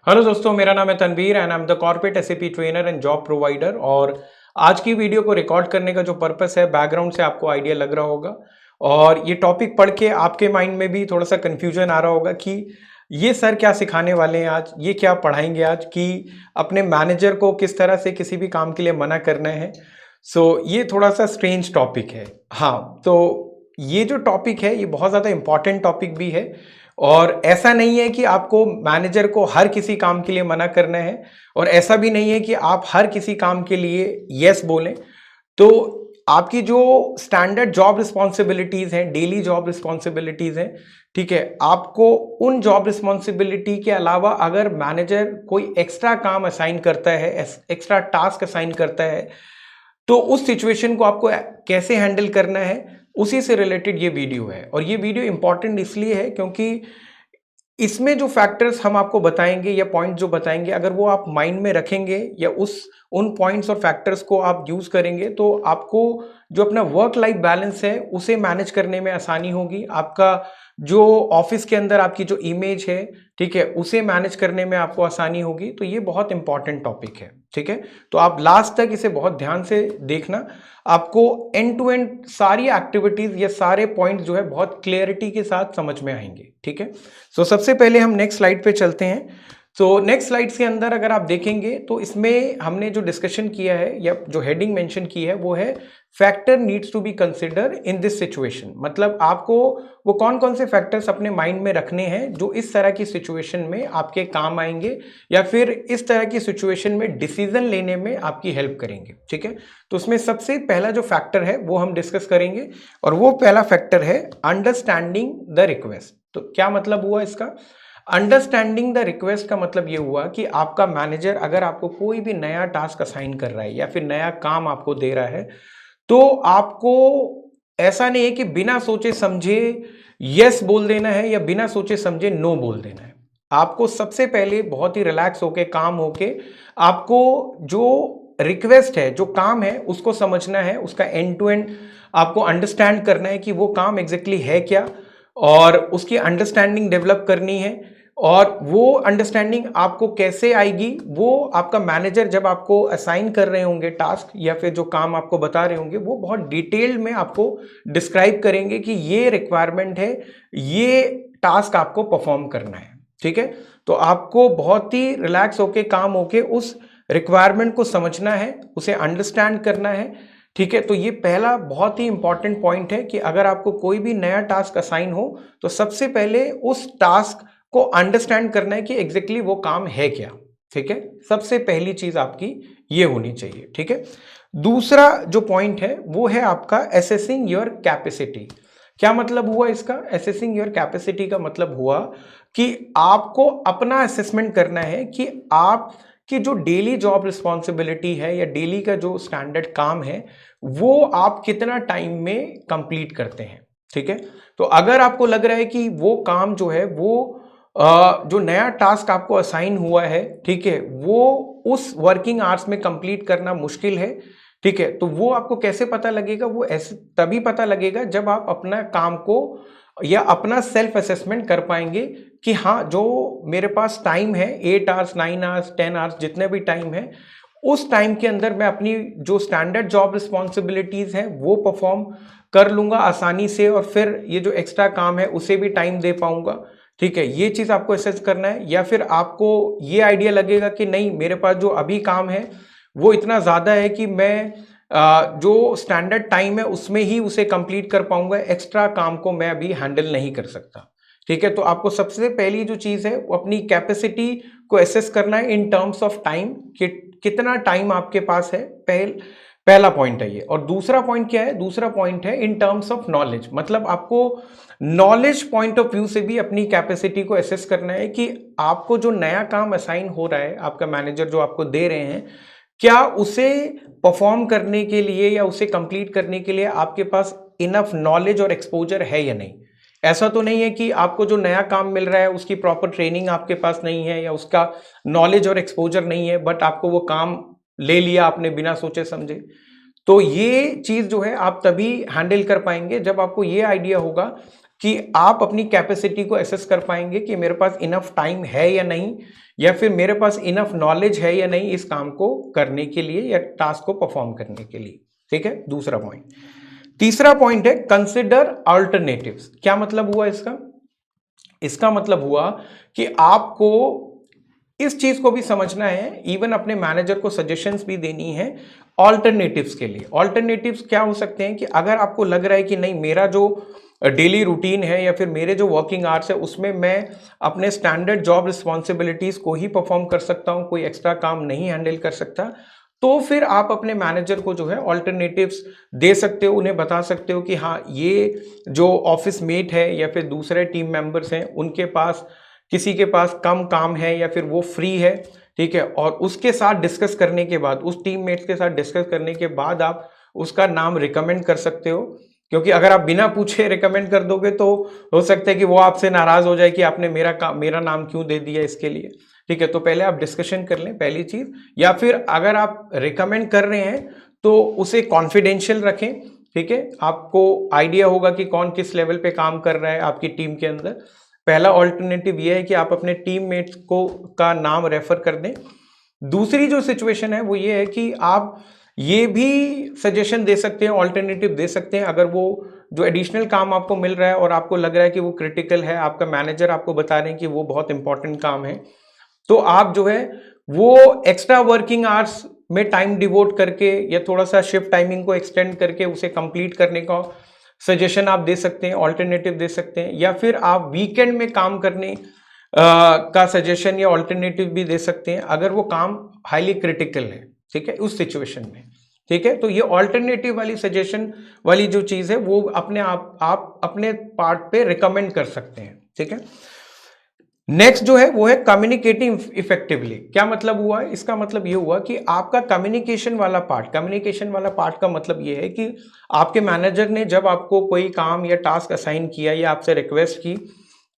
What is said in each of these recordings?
Hello दोस्तों, मेरा नाम है Tanveer and I am the corporate SAP trainer and job provider. और आज की वीडियो को रिकॉर्ड करने का जो पर्पस है, बैकग्राउंड से आपको आइडिया लग रहा होगा और ये टॉपिक पढ़ के आपके माइंड में भी थोड़ा सा कंफ्यूजन आ रहा होगा कि ये सर क्या सिखाने वाले हैं आज, ये क्या पढ़ाएंगे आज कि अपने मैनेजर को किस तरह से किसी भी काम के लिए मना करना है। ये थोड़ा सा स्ट्रेंज टॉपिक है। हाँ, तो ये जो टॉपिक है ये बहुत ज़्यादा इंपॉर्टेंट टॉपिक भी है और ऐसा नहीं है कि आपको मैनेजर को हर किसी काम के लिए मना करना है और ऐसा भी नहीं है कि आप हर किसी काम के लिए यस बोलें। तो आपकी जो स्टैंडर्ड जॉब रिस्पॉन्सिबिलिटीज हैं, डेली जॉब रिस्पॉन्सिबिलिटीज हैं, ठीक है, आपको उन जॉब रिस्पॉन्सिबिलिटी के अलावा अगर मैनेजर कोई एक्स्ट्रा काम असाइन करता है, एक्स्ट्रा टास्क असाइन करता है, तो उस सिचुएशन को आपको कैसे हैंडल करना है, उसी से रिलेटेड ये वीडियो है। और ये वीडियो इंपॉर्टेंट इसलिए है क्योंकि इसमें जो फैक्टर्स हम आपको बताएंगे या पॉइंट जो बताएंगे, अगर वो आप माइंड में रखेंगे या उन पॉइंट्स और फैक्टर्स को आप यूज करेंगे तो आपको जो अपना वर्क लाइफ बैलेंस है उसे मैनेज करने में आसानी होगी। आपका जो ऑफिस के अंदर आपकी जो इमेज है, ठीक है, उसे मैनेज करने में आपको आसानी होगी। तो ये बहुत इंपॉर्टेंट टॉपिक है, ठीक है। तो आप लास्ट तक इसे बहुत ध्यान से देखना, आपको एंड टू एंड सारी एक्टिविटीज या सारे पॉइंट्स जो है बहुत क्लियरिटी के साथ समझ में आएंगे, ठीक है। सबसे पहले हम नेक्स्ट स्लाइड पे चलते हैं। नेक्स्ट स्लाइड्स के अंदर अगर आप देखेंगे तो इसमें हमने जो डिस्कशन किया है या जो हेडिंग मेंशन की है वो है factor needs to be consider in this situation. मतलब आपको वो कौन कौन से फैक्टर्स अपने माइंड में रखने हैं जो इस तरह की सिचुएशन में आपके काम आएंगे या फिर इस तरह की सिचुएशन में डिसीजन लेने में आपकी हेल्प करेंगे, ठीक है। तो उसमें सबसे पहला जो फैक्टर है वो हम डिस्कस करेंगे और वो पहला फैक्टर है अंडरस्टैंडिंग द रिक्वेस्ट। तो क्या मतलब हुआ इसका? अंडरस्टैंडिंग द रिक्वेस्ट का मतलब ये हुआ कि आपका मैनेजर अगर आपको कोई भी नया टास्क असाइन कर रहा है या फिर नया काम आपको दे रहा है, तो आपको ऐसा नहीं है कि बिना सोचे समझे यस बोल देना है या बिना सोचे समझे नो बोल देना है। आपको सबसे पहले बहुत ही रिलैक्स होके, काम होके, आपको जो रिक्वेस्ट है, जो काम है, उसको समझना है, उसका एंड टू एंड आपको अंडरस्टैंड करना है कि वो काम एग्जैक्टली है क्या, और उसकी अंडरस्टैंडिंग डेवलप करनी है। और वो अंडरस्टैंडिंग आपको कैसे आएगी, वो आपका मैनेजर जब आपको असाइन कर रहे होंगे टास्क या फिर जो काम आपको बता रहे होंगे, वो बहुत डिटेल में आपको डिस्क्राइब करेंगे कि ये रिक्वायरमेंट है, ये टास्क आपको परफॉर्म करना है, ठीक है। तो आपको बहुत ही रिलैक्स होके, काम होके उस रिक्वायरमेंट को समझना है, उसे अंडरस्टैंड करना है, ठीक है। तो ये पहला बहुत ही इंपॉर्टेंट पॉइंट है कि अगर आपको कोई भी नया टास्क असाइन हो तो सबसे पहले उस टास्क को अंडरस्टैंड करना है कि एग्जैक्टली वो काम है क्या, ठीक है। सबसे पहली चीज आपकी ये होनी चाहिए, ठीक है। दूसरा जो पॉइंट है वो है आपका एसेसिंग योर कैपेसिटी। क्या मतलब हुआ इसका? एसेसिंग योर कैपेसिटी का मतलब हुआ कि आपको अपना असेसमेंट करना है कि आप कि जो डेली जॉब रिस्पॉन्सिबिलिटी है या डेली का जो स्टैंडर्ड काम है वो आप कितना टाइम में कंप्लीट करते हैं, ठीक है। तो अगर आपको लग रहा है कि वो काम जो है वो जो नया टास्क आपको असाइन हुआ है, ठीक है, वो उस वर्किंग आवर्स में कंप्लीट करना मुश्किल है, ठीक है, तो वो आपको कैसे पता लगेगा? वो ऐसे तभी पता लगेगा जब आप अपना काम को या अपना सेल्फ असेसमेंट कर पाएंगे कि हाँ, जो मेरे पास टाइम है 8 आवर्स, 9 आवर्स, 10 आवर्स, जितने भी टाइम है, उस टाइम के अंदर मैं अपनी जो स्टैंडर्ड जॉब रिस्पॉन्सिबिलिटीज हैं वो परफॉर्म कर लूंगा आसानी से और फिर ये जो एक्स्ट्रा काम है उसे भी टाइम दे पाऊंगा, ठीक है। ये चीज आपको असेस करना है। या फिर आपको ये आइडिया लगेगा कि नहीं, मेरे पास जो अभी काम है वो इतना ज्यादा है कि मैं जो स्टैंडर्ड टाइम है उसमें ही उसे कंप्लीट कर पाऊंगा, एक्स्ट्रा काम को मैं अभी हैंडल नहीं कर सकता, ठीक है। तो आपको सबसे पहली जो चीज है वो अपनी कैपेसिटी को एसेस करना है इन टर्म्स ऑफ टाइम, कि कितना टाइम आपके पास है। पहला पॉइंट है ये। और दूसरा पॉइंट क्या है? दूसरा पॉइंट है इन टर्म्स ऑफ नॉलेज। मतलब आपको नॉलेज पॉइंट ऑफ व्यू से भी अपनी कैपेसिटी को एसेस करना है कि आपको जो नया काम असाइन हो रहा है, आपका मैनेजर जो आपको दे रहे हैं, क्या उसे परफॉर्म करने के लिए या उसे कंप्लीट करने के लिए आपके पास इनफ नॉलेज और एक्सपोजर है या नहीं। ऐसा तो नहीं है कि आपको जो नया काम मिल रहा है उसकी प्रॉपर ट्रेनिंग आपके पास नहीं है या उसका नॉलेज और एक्सपोजर नहीं है, बट आपको वो काम ले लिया आपने बिना सोचे समझे। तो ये चीज जो है आप तभी हैंडल कर पाएंगे जब आपको ये आइडिया होगा कि आप अपनी कैपेसिटी को एसेस कर पाएंगे कि मेरे पास इनफ टाइम है या नहीं, या फिर मेरे पास इनफ नॉलेज है या नहीं इस काम को करने के लिए या टास्क को परफॉर्म करने के लिए। ठीक है, दूसरा पॉइंट। तीसरा पॉइंट है कंसिडर अल्टरनेटिव्स। क्या मतलब हुआ इसका? इसका मतलब हुआ कि आपको इस चीज को भी समझना है, इवन अपने मैनेजर को सजेशंस भी देनी है ऑल्टरनेटिव्स के लिए। ऑल्टरनेटिव्स क्या हो सकते हैं कि अगर आपको लग रहा है कि नहीं, मेरा जो डेली रूटीन है या फिर मेरे जो वर्किंग आवर्स है उसमें मैं अपने स्टैंडर्ड जॉब रिस्पॉन्सिबिलिटीज को ही परफॉर्म कर सकता हूं, कोई एक्स्ट्रा काम नहीं हैंडल कर सकता, तो फिर आप अपने मैनेजर को जो है ऑल्टरनेटिव्स दे सकते हो, उन्हें बता सकते हो कि हाँ, ये जो ऑफिस मेट है या फिर दूसरे टीम मेंबर्स हैं उनके पास, किसी के पास कम काम है या फिर वो फ्री है, ठीक है, और उसके साथ डिस्कस करने के बाद, उस टीम मेट्स के साथ डिस्कस करने के बाद आप उसका नाम रिकमेंड कर सकते हो। क्योंकि अगर आप बिना पूछे रिकमेंड कर दोगे तो हो सकता है कि वो आपसे नाराज हो जाए कि आपने मेरा नाम क्यों दे दिया इसके लिए। ठीक है, तो पहले आप डिस्कशन कर लें, पहली चीज। या फिर अगर आप रिकमेंड कर रहे हैं तो उसे कॉन्फिडेंशियल रखें। ठीक है, आपको आइडिया होगा कि कौन किस लेवल पे काम कर रहा है आपकी टीम के अंदर। पहला ऑल्टरनेटिव ये है कि आप अपने टीममेट्स को का नाम रेफर कर दें। दूसरी जो सिचुएशन है वो ये है कि आप ये भी सजेशन दे सकते हैं, ऑल्टरनेटिव दे सकते हैं, अगर वो जो एडिशनल काम आपको मिल रहा है और आपको लग रहा है कि वो क्रिटिकल है, आपका मैनेजर आपको बता रहे हैं कि वो बहुत इंपॉर्टेंट काम है, तो आप जो है वो एक्स्ट्रा वर्किंग आवर्स में टाइम डिवोट करके या थोड़ा सा शिफ्ट टाइमिंग को एक्सटेंड करके उसे कंप्लीट करने का सजेशन आप दे सकते हैं, ऑल्टरनेटिव दे सकते हैं। या फिर आप वीकेंड में काम करने का सजेशन या ऑल्टरनेटिव भी दे सकते हैं अगर वो काम हाईली क्रिटिकल है। ठीक है, उस सिचुएशन में। ठीक है, तो ये ऑल्टरनेटिव वाली सजेशन वाली जो चीज है वो अपने आप अपने पार्ट पे रिकमेंड कर सकते हैं। ठीक है, नेक्स्ट जो है वो है कम्युनिकेटिंग इफेक्टिवली। क्या मतलब हुआ? इसका मतलब ये हुआ कि आपका कम्युनिकेशन वाला पार्ट का मतलब ये है कि आपके मैनेजर ने जब आपको कोई काम या टास्क असाइन किया या आपसे रिक्वेस्ट की,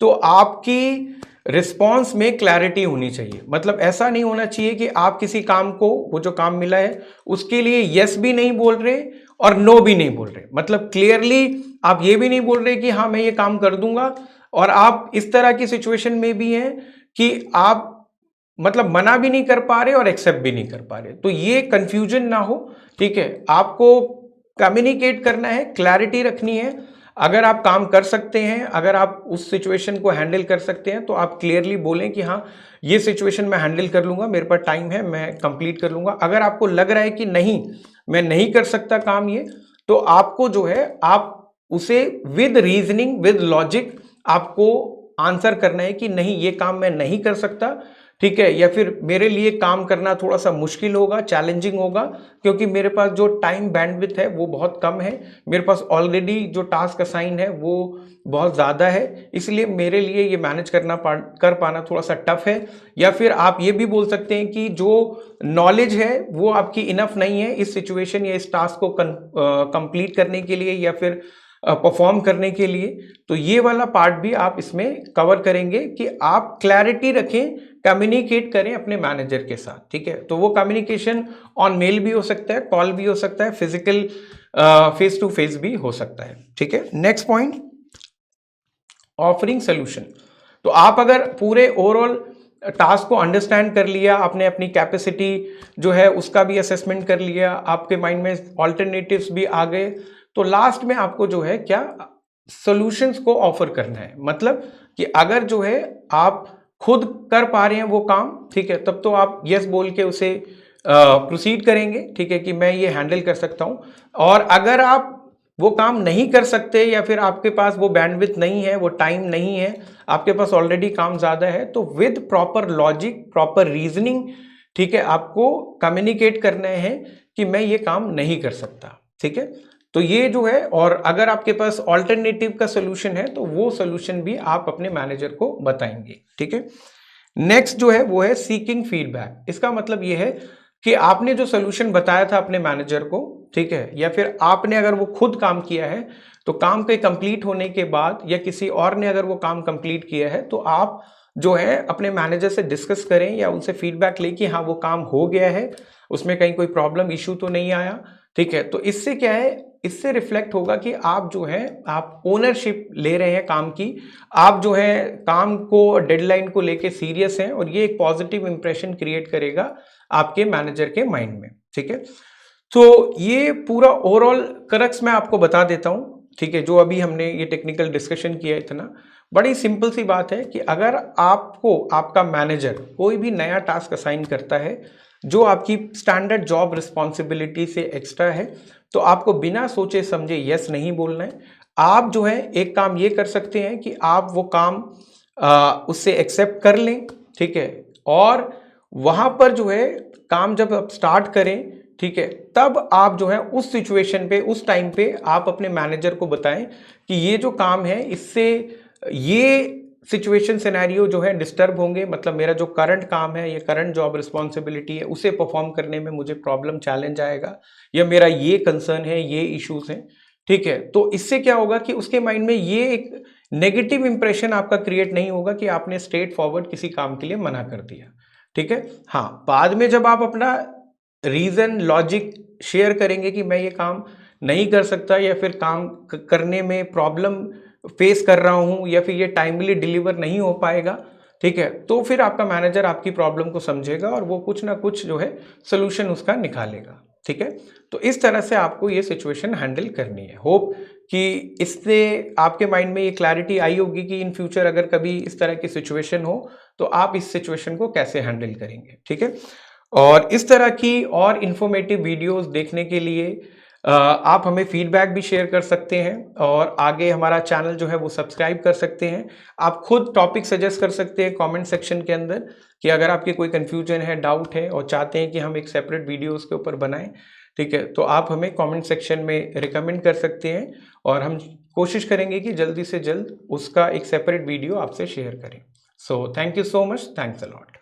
तो आपकी रिस्पॉन्स में क्लैरिटी होनी चाहिए। मतलब ऐसा नहीं होना चाहिए कि आप किसी काम को, वो जो काम मिला है उसके लिए यस भी नहीं बोल रहे और नो भी नहीं बोल रहे। मतलब क्लियरली आप ये भी नहीं बोल रहे कि हाँ मैं ये काम कर दूंगा, और आप इस तरह की सिचुएशन में भी हैं कि आप मतलब मना भी नहीं कर पा रहे और एक्सेप्ट भी नहीं कर पा रहे। तो ये कंफ्यूजन ना हो। ठीक है, आपको कम्युनिकेट करना है, क्लैरिटी रखनी है। अगर आप काम कर सकते हैं, अगर आप उस सिचुएशन को हैंडल कर सकते हैं, तो आप क्लियरली बोलें कि हाँ ये सिचुएशन मैं हैंडल कर लूंगा, मेरे पास टाइम है, मैं कंप्लीट कर लूंगा। अगर आपको लग रहा है कि नहीं मैं नहीं कर सकता काम ये, तो आपको जो है आप उसे विद रीजनिंग, विद लॉजिक आपको आंसर करना है कि नहीं ये काम मैं नहीं कर सकता। ठीक है, या फिर मेरे लिए काम करना थोड़ा सा मुश्किल होगा, चैलेंजिंग होगा, क्योंकि मेरे पास जो टाइम बैंडविड्थ है वो बहुत कम है, मेरे पास ऑलरेडी जो टास्क असाइन है वो बहुत ज़्यादा है, इसलिए मेरे लिए ये मैनेज कर पाना थोड़ा सा टफ है। या फिर आप ये भी बोल सकते हैं कि जो नॉलेज है वो आपकी इनफ नहीं है इस सिचुएशन या इस टास्क को कंप्लीट करने के लिए या फिर परफॉर्म करने के लिए। तो ये वाला पार्ट भी आप इसमें कवर करेंगे कि आप क्लैरिटी रखें, कम्युनिकेट करें अपने मैनेजर के साथ। ठीक है, तो वो कम्युनिकेशन ऑन मेल भी हो सकता है, कॉल भी हो सकता है, फिजिकल फेस टू फेस भी हो सकता है। ठीक है, नेक्स्ट पॉइंट, ऑफरिंग सोल्यूशन। तो आप अगर पूरे ओवरऑल टास्क को अंडरस्टैंड कर लिया, आपने अपनी कैपेसिटी जो है उसका भी असेसमेंट कर लिया, आपके माइंड में ऑल्टरनेटिव्स भी आ गए, तो लास्ट में आपको जो है क्या सॉल्यूशंस को ऑफर करना है। मतलब कि अगर जो है आप खुद कर पा रहे हैं वो काम, ठीक है, तब तो आप यस बोल के उसे प्रोसीड करेंगे। ठीक है, कि मैं ये हैंडल कर सकता हूं। और अगर आप वो काम नहीं कर सकते या फिर आपके पास वो बैंडविड्थ नहीं है, वो टाइम नहीं है, आपके पास ऑलरेडी काम ज्यादा है, तो with proper logic, proper reasoning, ठीक है, आपको कम्युनिकेट करना है कि मैं ये काम नहीं कर सकता। ठीक है, तो ये जो है, और अगर आपके पास ऑल्टरनेटिव का सोल्यूशन है तो वो सोल्यूशन भी आप अपने मैनेजर को बताएंगे। ठीक है, नेक्स्ट जो है वो है सीकिंग फीडबैक। इसका मतलब ये है कि आपने जो सोल्यूशन बताया था अपने मैनेजर को, ठीक है, या फिर आपने अगर वो खुद काम किया है तो काम के कंप्लीट होने के बाद, या किसी और ने अगर वो काम कंप्लीट किया है, तो आप जो है अपने मैनेजर से डिस्कस करें या उनसे फीडबैक लें कि हाँ वो काम हो गया है, उसमें कहीं कोई प्रॉब्लम इशू तो नहीं आया। ठीक है, तो इससे क्या है, इससे रिफ्लेक्ट होगा कि आप जो है आप ओनरशिप ले रहे हैं काम की, आप जो है काम को डेडलाइन को लेके सीरियस हैं, और ये एक पॉजिटिव इंप्रेशन क्रिएट करेगा आपके मैनेजर के माइंड में। ठीक है, तो ये पूरा ओवरऑल क्रक्स मैं आपको बता देता हूँ। ठीक है, जो अभी हमने ये टेक्निकल डिस्कशन किया, इतना बड़ी सिंपल सी बात है कि अगर आपको आपका मैनेजर कोई भी नया टास्क असाइन करता है जो आपकी स्टैंडर्ड जॉब रिस्पॉन्सिबिलिटी से एक्स्ट्रा है, तो आपको बिना सोचे समझे यस नहीं बोलना है। आप जो है एक काम ये कर सकते हैं कि आप वो काम उससे एक्सेप्ट कर लें। ठीक है, और वहां पर जो है काम जब आप स्टार्ट करें, ठीक है, तब आप जो है उस सिचुएशन पे, उस टाइम पे आप अपने मैनेजर को बताएं कि ये जो काम है इससे ये सिचुएशन सिनेरियो जो है डिस्टर्ब होंगे, मतलब मेरा जो करंट काम है, ये करंट जॉब रिस्पॉन्सिबिलिटी है, उसे परफॉर्म करने में मुझे प्रॉब्लम चैलेंज आएगा, या मेरा ये कंसर्न है, ये इश्यूज हैं। ठीक है, तो इससे क्या होगा कि उसके माइंड में ये एक नेगेटिव इंप्रेशन आपका क्रिएट नहीं होगा कि आपने स्ट्रेट फॉरवर्ड किसी काम के लिए मना कर दिया। ठीक है, हाँ, बाद में जब आप अपना रीजन लॉजिक शेयर करेंगे कि मैं ये काम नहीं कर सकता, या फिर काम करने में प्रॉब्लम फेस कर रहा हूं, या फिर ये टाइमली डिलीवर नहीं हो पाएगा, ठीक है, तो फिर आपका मैनेजर आपकी प्रॉब्लम को समझेगा और वो कुछ ना कुछ जो है सोल्यूशन उसका निकालेगा। ठीक है, तो इस तरह से आपको ये सिचुएशन हैंडल करनी है। होप कि इससे आपके माइंड में ये क्लैरिटी आई होगी कि इन फ्यूचर अगर कभी इस तरह की सिचुएशन हो तो आप इस सिचुएशन को कैसे हैंडल करेंगे। ठीक है, और इस तरह की और इन्फॉर्मेटिव वीडियोस देखने के लिए आप हमें फीडबैक भी शेयर कर सकते हैं, और आगे हमारा चैनल जो है वो सब्सक्राइब कर सकते हैं। आप खुद टॉपिक सजेस्ट कर सकते हैं कमेंट सेक्शन के अंदर, कि अगर आपके कोई कंफ्यूजन है, डाउट है, और चाहते हैं कि हम एक सेपरेट वीडियो उसके ऊपर बनाएं, ठीक है, तो आप हमें कमेंट सेक्शन में रिकमेंड कर सकते हैं, और हम कोशिश करेंगे कि जल्दी से जल्द उसका एक सेपरेट वीडियो आपसे शेयर करें। So thank you so much, thanks a lot.